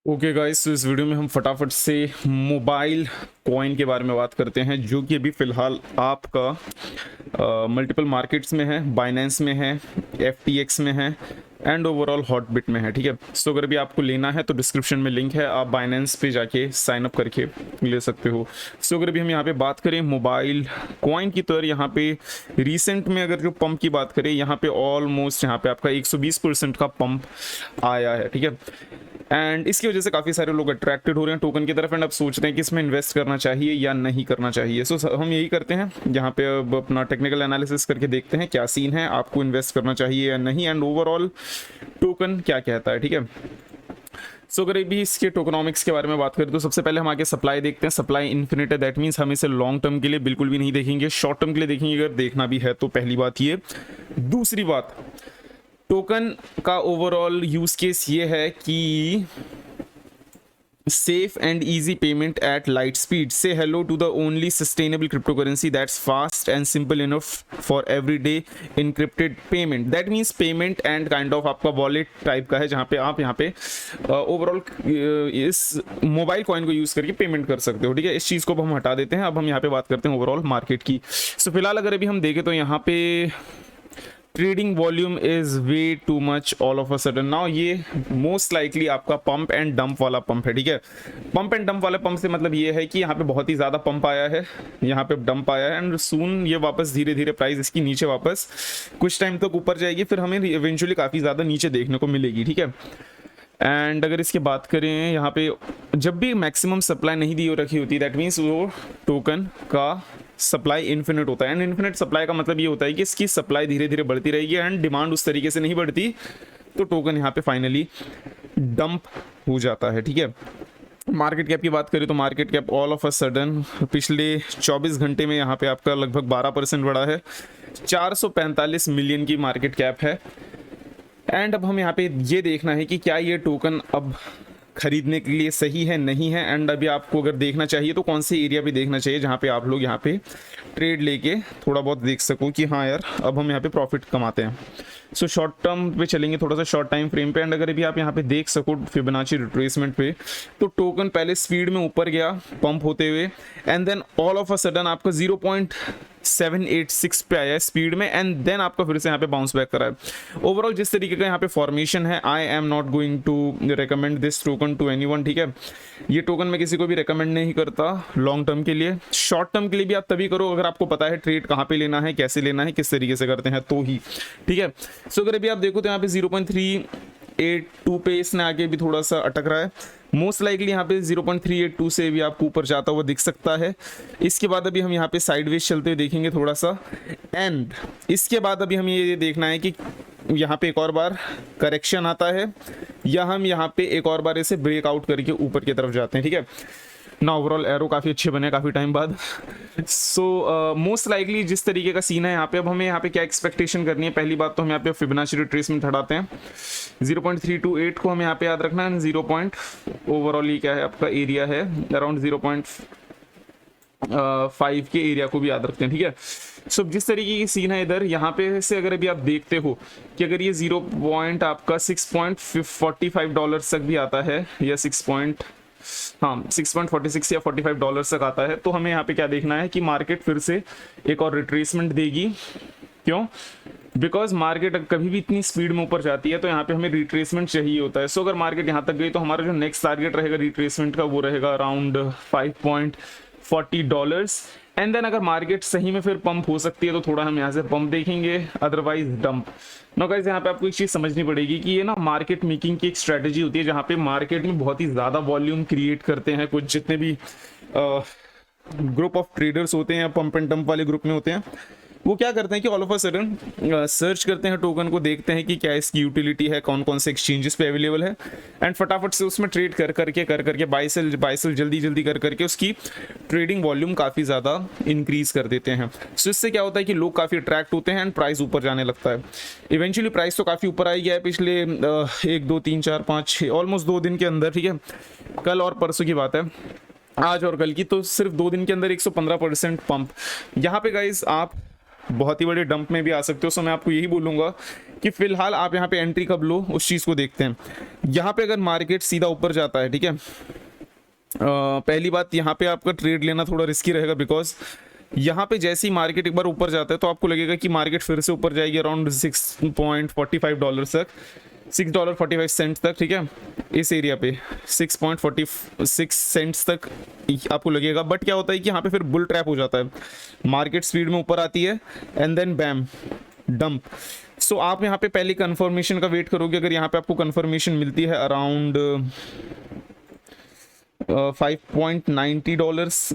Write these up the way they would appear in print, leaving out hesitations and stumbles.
Okay guys, तो इस video में हम फटाफट से मोबाइल कॉइन के बारे में बात करते हैं जो कि अभी फ़िलहाल आपका मल्टीपल मार्केट्स में है, बाइनेंस में है, FTX में है एंड ओवरऑल हॉटबिट में है। ठीक है, सो अगर अभी आपको लेना है तो डिस्क्रिप्शन में लिंक है, आप बाइनेंस पे जाके साइन अप करके ले सकते हो। सो अगर अभी हम यहाँ पे बात करें मोबाइल कॉइन की, तो यहाँ पे रिसेंट में अगर जो पंप की बात करें, यहाँ पे ऑलमोस्ट यहाँ पे आपका 120% का पंप आया है। ठीक है, एंड इसकी वजह से काफ़ी सारे लोग अट्रैक्टेड हो रहे हैं टोकन की तरफ एंड अब सोचते हैं कि इसमें इन्वेस्ट करना चाहिए या नहीं करना चाहिए। सो हम यही करते हैं, यहाँ पे अब अपना टेक्निकल एनालिसिस करके देखते हैं क्या सीन है, आपको इन्वेस्ट करना चाहिए या नहीं, एंड ओवरऑल टोकन क्या कहता है। ठीक है, सो अगर अभी इसके टोकनॉमिक्स के बारे में बात करें तो सबसे पहले हम आगे सप्लाई देखते हैं। सप्लाई इन्फिनिट है, दैट मीन्स हम इसे लॉन्ग टर्म के लिए बिल्कुल भी नहीं देखेंगे, शॉर्ट टर्म के लिए देखेंगे अगर देखना भी है तो। पहली बात ये। दूसरी बात, टोकन का ओवरऑल यूज केस ये है कि safe and easy payment at light speed. Say hello to the only sustainable cryptocurrency that's fast and simple enough for everyday encrypted payment. That means payment and kind of आपका wallet type का है जहाँ पे आप यहाँ पे overall इस mobile coin को यूज़ करके पेमेंट कर सकते हो। ठीक है, इस चीज़ को अब हम हटा देते हैं। अब हम यहाँ पे बात करते हैं ओवरऑल मार्केट की। सो फिलहाल अगर अभी हम देखें तो यहाँ पे trading volume is way too much all of a sudden now. ये मोस्ट लाइकली आपका पंप एंड डंप वाला पंप है। ठीक है, पंप एंड डंप वाले पंप से मतलब ये है कि यहाँ पे बहुत ही ज़्यादा पंप आया है, यहाँ पे डंप आया है एंड सून ये वापस धीरे धीरे प्राइस इसकी नीचे वापस कुछ टाइम तक ऊपर जाएगी, फिर हमें इवेंचुअली काफ़ी ज़्यादा नीचे देखने को मिलेगी। ठीक है, एंड अगर इसकी बात करें यहाँ पे जब भी मैक्सिमम सप्लाई नहीं दी हो रखी होती, दैट मीन्स वो टोकन का सप्लाई इन्फिनिट होता है। एंड इन्फिनिट सप्लाई का मतलब ये होता है कि इसकी सप्लाई धीरे धीरे बढ़ती रहेगी एंड डिमांड उस तरीके से नहीं बढ़ती, तो टोकन यहाँ पे फाइनली डंप हो जाता है। ठीक है, मार्केट कैप की बात करें तो market cap all of a sudden पिछले 24 घंटे में यहाँ पे आपका लगभग 12% बढ़ा है, 445 मिलियन की मार्केट कैप है। एंड अब हम यहाँ पे ये देखना है कि क्या ये टोकन अब खरीदने के लिए सही है नहीं है, एंड अभी आपको अगर देखना चाहिए तो कौन से एरिया पे देखना चाहिए जहाँ पे आप लोग यहाँ पे ट्रेड लेके थोड़ा बहुत देख सको कि हाँ यार अब हम यहाँ पे प्रॉफिट कमाते हैं। सो शॉर्ट टर्म पे चलेंगे, थोड़ा सा शॉर्ट टाइम फ्रेम पे, एंड अगर अभी आप यहाँ पे देख सको फिबोनाची रिट्रेसमेंट पे, तो टोकन पहले स्पीड में ऊपर गया पंप होते हुए and then all of a sudden आपका 0.786 पे आया स्पीड में एंड देन आपका फिर से यहाँ पे बाउंस बैक करा है। ओवरऑल जिस तरीके का यहाँ पे फॉर्मेशन है, I am not going to recommend this token to anyone. ठीक है, ये टोकन मैं किसी को भी रिकमेंड नहीं करता लॉन्ग टर्म के लिए। शॉर्ट टर्म के लिए भी आप तभी करो अगर आपको पता है ट्रेड कहाँ पे लेना है, कैसे लेना है, किस तरीके से करते हैं तो ही। ठीक है, सो अगर अभी आप देखो तो यहाँ पे 0.382 पे इसने आगे भी थोड़ा सा अटक रहा है, मोस्ट लाइकली यहाँ पे 0.382 से भी आपको ऊपर जाता हुआ दिख सकता है। इसके बाद अभी हम यहाँ पे साइडवेज चलते हुए देखेंगे थोड़ा सा, एंड इसके बाद अभी हमें ये देखना है कि यहाँ पे एक और बार करेक्शन आता है या हम यहाँ पे एक और बार इसे ब्रेकआउट करके ऊपर की तरफ जाते हैं। ठीक है ना, ओवरऑल एरो काफ़ी अच्छे बने काफ़ी टाइम बाद। सो मोस्ट लाइकली जिस तरीके का सीन है यहाँ पे, अब हमें यहाँ पे क्या एक्सपेक्टेशन करनी है। पहली बात तो हम यहाँ पे फिबोनाची रिट्रेसमेंट हटाते हैं, 0.328 को हमें यहाँ पे याद रखना है, 0. ओवरऑल ये क्या है आपका एरिया है अराउंड 0.5 के एरिया को भी याद रखते हैं। ठीक है, सो जिस तरीके की सीन है इधर यहाँ पे से अगर अभी आप देखते हो कि अगर ये 0. आपका $6.45 तक भी आता है या 6.46 या $45 तक आता है, तो हमें यहाँ पे क्या देखना है कि मार्केट फिर से एक और रिट्रेसमेंट देगी। क्यों? बिकॉज मार्केट कभी भी इतनी स्पीड में ऊपर जाती है तो यहाँ पे हमें रिट्रेसमेंट चाहिए होता है। सो अगर मार्केट यहाँ तक गई तो हमारा जो नेक्स्ट टारगेट रहेगा रिट्रेसमेंट का वो रहेगा अराउंड $5.40 एंड देन अगर मार्केट सही में फिर पंप हो सकती है तो थोड़ा हम यहाँ से पंप देखेंगे, अदरवाइज डंप। नो गाइस, यहाँ पे आपको एक चीज समझनी पड़ेगी कि ये ना मार्केट मेकिंग की एक स्ट्रेटेजी होती है जहाँ पे मार्केट में बहुत ही ज्यादा वॉल्यूम क्रिएट करते हैं कुछ जितने भी ग्रुप ऑफ ट्रेडर्स होते हैं, पंप एंड डंप वाले ग्रुप में होते हैं। वो क्या करते हैं कि all of a sudden search करते हैं टोकन को, देखते हैं कि क्या इसकी यूटिलिटी है, कौन कौन से एक्सचेंजेस पे अवेलेबल है, एंड फटाफट से उसमें ट्रेड कर करके बाय सेल जल्दी कर करके उसकी ट्रेडिंग वॉल्यूम काफ़ी ज़्यादा इंक्रीज कर देते हैं। सो इससे क्या होता है कि लोग काफ़ी अट्रैक्ट होते हैं एंड प्राइस ऊपर जाने लगता है। इवेंचुअली प्राइस तो काफ़ी ऊपर आई गया है पिछले 1 2 3 4 5 6 ऑलमोस्ट 2 दिन के अंदर। ठीक है, कल और परसों की बात है, आज और कल की, तो सिर्फ 2 दिन के अंदर 115% पंप। यहाँ पे गाइज आप बहुत ही बड़े डंप में भी आ सकते हो। सो मैं आपको यही बोलूँगा कि फिलहाल आप यहाँ पे एंट्री कब लो उस चीज़ को देखते हैं। यहाँ पे अगर मार्केट सीधा ऊपर जाता है, ठीक है, पहली बात यहाँ पे आपका ट्रेड लेना थोड़ा रिस्की रहेगा, बिकॉज यहाँ पे जैसे ही मार्केट एक बार ऊपर जाता है तो आपको लगेगा कि मार्केट फिर से ऊपर जाएगी अराउंड $6.45 तक, $6.45 तक, ठीक है, इस एरिया पे 6.46 सेंट्स तक आपको लगेगा। बट क्या होता है कि यहाँ पे फिर बुल ट्रैप हो जाता है, मार्केट स्पीड में ऊपर आती है एंड देन बैम डंप। सो आप यहाँ पे पहले कंफर्मेशन का वेट करोगे। अगर यहाँ पे आपको कंफर्मेशन मिलती है अराउंड $5.90,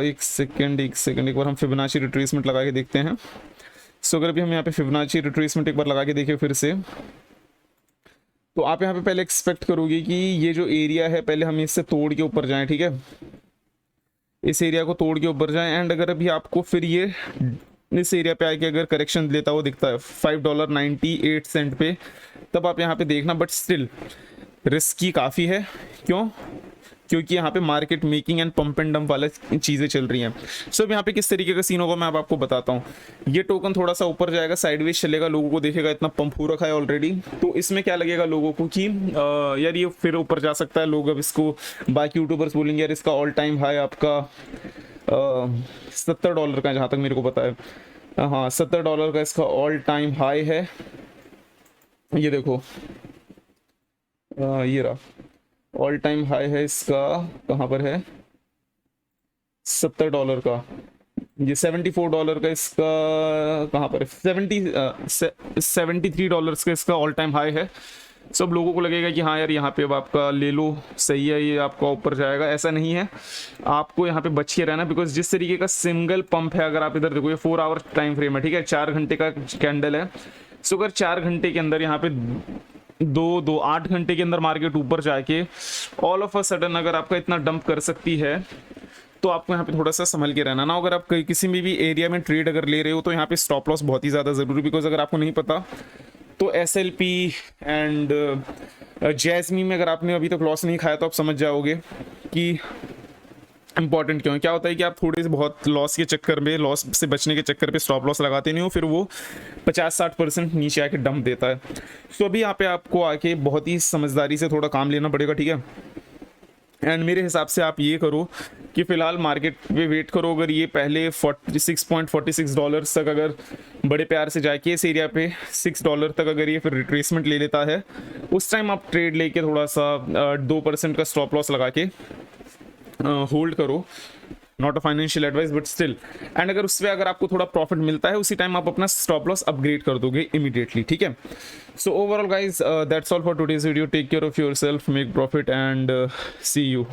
एक सेकेंड एक बार हम फिबोनाची रिट्रेसमेंट लगा के देखते हैं। सो अगर अभी हम यहाँ पे फिबोनाची रिट्रेसमेंट एक बार लगा के देखें फिर से, तो आप यहाँ पे पहले एक्सपेक्ट करोगे कि ये जो एरिया है पहले हम इससे तोड़ के ऊपर जाएं, ठीक है, इस एरिया को तोड़ के ऊपर जाएं। एंड अगर अभी आपको फिर ये इस एरिया पे आके अगर करेक्शन लेता हुआ दिखता है $5.98 पे, तब आप यहाँ पे देखना। बट स्टिल रिस्की काफ़ी है। क्यों? क्योंकि यहाँ पे market making and pump and dump वाला चीज़ें चल रही हैं। सो अब यहाँ पे किस तरीके का सीन होगा मैं अब आपको बताता हूँ। ये टोकन थोड़ा सा ऊपर जाएगा, साइडवेज चलेगा, लोगों को देखेगा इतना पंप हो रखा है ऑलरेडी, तो इसमें क्या लगेगा लोगों को कि यार ये फिर ऊपर जा सकता है। लोग अब इसको, बाकी यूट्यूबर्स बोलेंगे यार इसका ऑल टाइम हाई आपका $70 का, जहाँ तक मेरे को पता है, हाँ $70 का इसका ऑल टाइम हाई है। ये देखो, ये रहा ऑल टाइम हाई है इसका, कहाँ पर है, $70 का। ये $74 का इसका कहाँ पर है, $73 का इसका ऑल टाइम हाई है। सब लोगों को लगेगा कि हाँ यार यहाँ पे अब आपका ले लो, सही है, ये आपका ऊपर जाएगा। ऐसा नहीं है, आपको यहाँ पे बच के रहना, बिकॉज जिस तरीके का सिंगल पंप है, अगर आप इधर देखो ये 4 आवर टाइम फ्रेम है, ठीक है, 4 घंटे का कैंडल है। सो अगर 4 घंटे के अंदर यहाँ पे 8 घंटे के अंदर मार्केट ऊपर जाके ऑल ऑफ अ सडन अगर आपका इतना डंप कर सकती है, तो आपको यहाँ पे थोड़ा सा संभल के रहना ना। अगर आप किसी भी एरिया में ट्रेड अगर ले रहे हो तो यहाँ पे स्टॉप लॉस बहुत ही ज़्यादा ज़रूरी, बिकॉज अगर आपको नहीं पता तो SLP एंड जैस्मी में अगर आपने अभी तक लॉस नहीं खाया तो आप समझ जाओगे कि इंपॉर्टेंट क्यों है। क्या होता है कि आप थोड़े से बहुत लॉस के चक्कर में, लॉस से बचने के चक्कर पे स्टॉप लॉस लगाते नहीं हो, फिर वो 50-60% नीचे आके डंप देता है। तो अभी यहाँ पे आपको आके बहुत ही समझदारी से थोड़ा काम लेना पड़ेगा, ठीक है। एंड मेरे हिसाब से आप ये करो कि फ़िलहाल मार्केट पे वेट करो। अगर ये पहले $46.46 तक अगर बड़े प्यार से जाके इस एरिया पे $6 तक अगर ये फिर रिट्रेसमेंट ले लेता है, उस टाइम आप ट्रेड लेके थोड़ा सा 2% का स्टॉप लॉस लगा के होल्ड करो। Not a financial advice but still. And अगर उससे अगर आपको थोड़ा प्रॉफिट मिलता है, उसी टाइम आप अपना स्टॉप लॉस अपग्रेड कर दोगे इमीडिएटली, ठीक है। So overall guys that's all for today's video. Take care of yourself, make profit and see you.